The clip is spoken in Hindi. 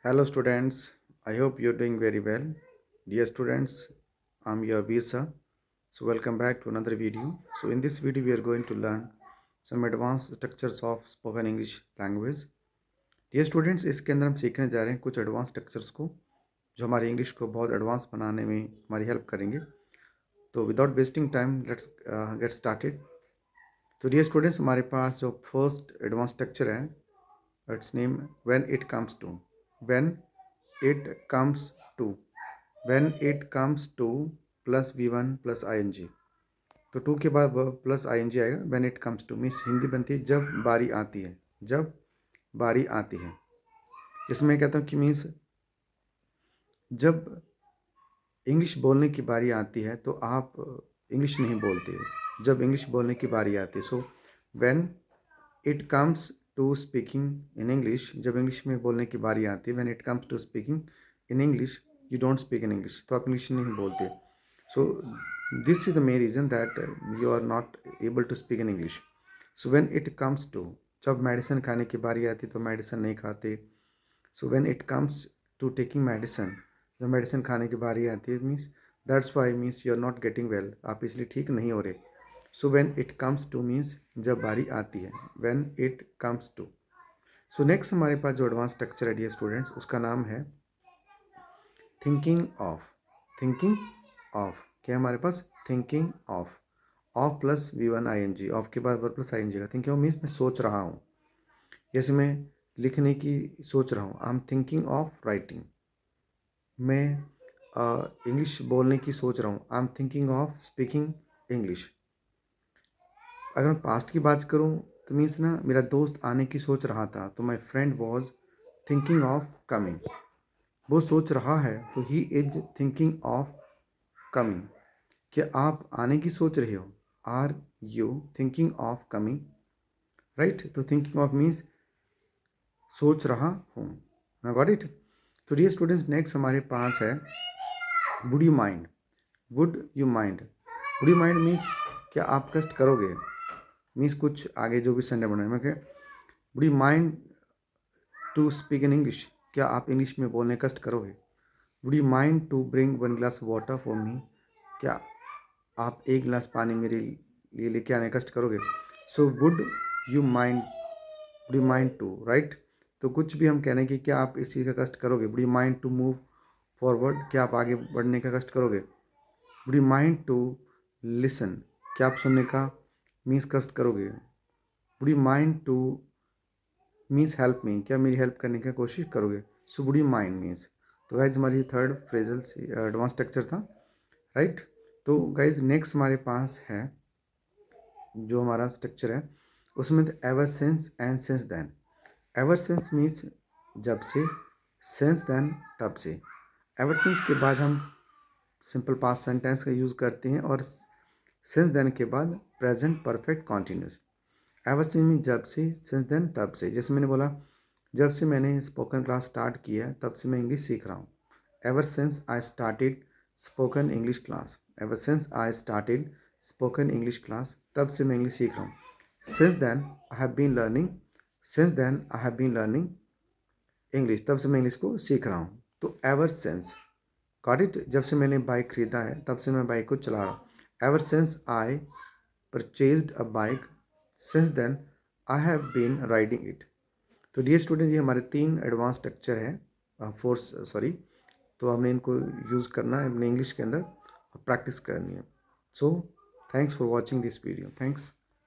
Hello students, I hope you're doing very well. Dear students, I'm your Visa. So welcome back to another video. So in this video we are going to learn some advanced structures of spoken English language. Dear students, इसके अंदर हम सीखने जा रहे हैं कुछ एडवांस स्ट्रक्चर्स को जो हमारी इंग्लिश को बहुत एडवांस बनाने में हमारी हेल्प करेंगे. तो without wasting time let's get started. तो डियर स्टूडेंट्स, हमारे पास जो फर्स्ट एडवांस स्ट्रक्चर है, it's name when it comes to. When it comes to. when it comes to plus v1 plus ing. तो टू के बाद प्लस आई एन जी आएगा. when it comes to means Hindi बनती है जब बारी आती है. जब बारी आती है इसमें कहता हूँ कि मीन्स जब इंग्लिश बोलने की बारी आती है तो आप इंग्लिश नहीं बोलते. जब इंग्लिश बोलने की बारी आती है, so when it comes to speaking in English. जब इंग्लिश में बोलने की बारी आती है, when it comes to speaking in English, you don't speak in English. तो आप इंग्लिश नहीं बोलते. So this is the main reason that you are not able to speak in English. So when it comes to, जब मेडिसिन खाने की बारी आती है तो मेडिसिन नहीं खाते. So when it comes to taking medicine, जब मेडिसिन खाने की बारी आती है means that's why means you are not getting well. आप इसलिए ठीक नहीं हो रहे. So when it comes to means जब बारी आती है. When it comes to. So next हमारे पास जो एडवांस स्ट्रक्चर है डियर स्टूडेंट्स, उसका नाम है थिंकिंग ऑफ. थिंकिंग ऑफ क्या हमारे पास? Thinking of. Of plus V one I N ji. Of के बाद verb plus I N G का. थिंकिंग ऑफ मीन्स मैं सोच रहा हूँ. जैसे मैं लिखने की सोच रहा हूँ. I am thinking of writing. मैं इंग्लिश बोलने की सोच रहा हूँ. I am thinking of speaking English. अगर मैं पास्ट की बात करूँ तो मीन्स ना, मेरा दोस्त आने की सोच रहा था, तो my friend was thinking of coming. वो सोच रहा है तो he is thinking of coming. क्या आप आने की सोच रहे हो? Are you thinking of coming? Right. तो थिंकिंग ऑफ मीन्स सोच रहा हूँ. I got it. तो डियर स्टूडेंट्स, नेक्स्ट हमारे पास है would you mind. Would you mind. Would you mind means क्या आप कष्ट करोगे. मीन्स कुछ आगे जो भी संडे बनाए, मैं क्या would you mind to speak in English. क्या आप इंग्लिश में बोलने कष्ट करोगे. Would you mind to bring one glass water for me. क्या आप एक गिलास पानी मेरे लिए लेके आने कष्ट करोगे. So would you mind to. Right. तो कुछ भी हम कह रहे हैं कि क्या आप इस चीज़ का कष्ट करोगे. Would you mind to move forward. क्या आप आगे बढ़ने का कष्ट करोगे. Would you mind to listen. क्या आप सुनने का मीन्स कष्ट करोगे. Would you mind to means help me. क्या मेरी हेल्प करने की कोशिश करोगे. So would you mind means. तो गाइज हमारी थर्ड फ्रेजल एडवांस स्ट्रक्चर था. राइट. तो गाइज नेक्स्ट हमारे पास है जो हमारा स्ट्रक्चर है, उसमें ever since and since then. Ever since means जब से. सिंस देन तब से. एवर सिंस के बाद हम सिंपल पास्ट सेंटेंस का यूज़ करते हैं, और सिंस देन के बाद present perfect continuous. Ever since means जब से. सिंस देन तब से. जैसे मैंने बोला, जब से मैंने स्पोकन क्लास स्टार्ट किया है तब से मैं इंग्लिश सीख रहा हूँ. Ever since I started spoken English class. Ever since I started spoken English class. तब से मैं इंग्लिश सीख रहा हूँ. Since then I have been learning. Since then I have been learning English. तब से मैं इंग्लिश को सीख रहा हूँ. तो एवर सिंस. Got it. जब से मैंने बाइक खरीदा है तब से मैं बाइक को चला रहा हूँ. Ever since I purchased a bike. Since then I have been riding it. तो डियर स्टूडेंट, ये हमारे 3 एडवांस स्ट्रक्चर है, फोर्स सॉरी. तो हमने इनको यूज़ करना है अपने इंग्लिश के अंदर और प्रैक्टिस करनी है. So thanks for watching this video. Thanks.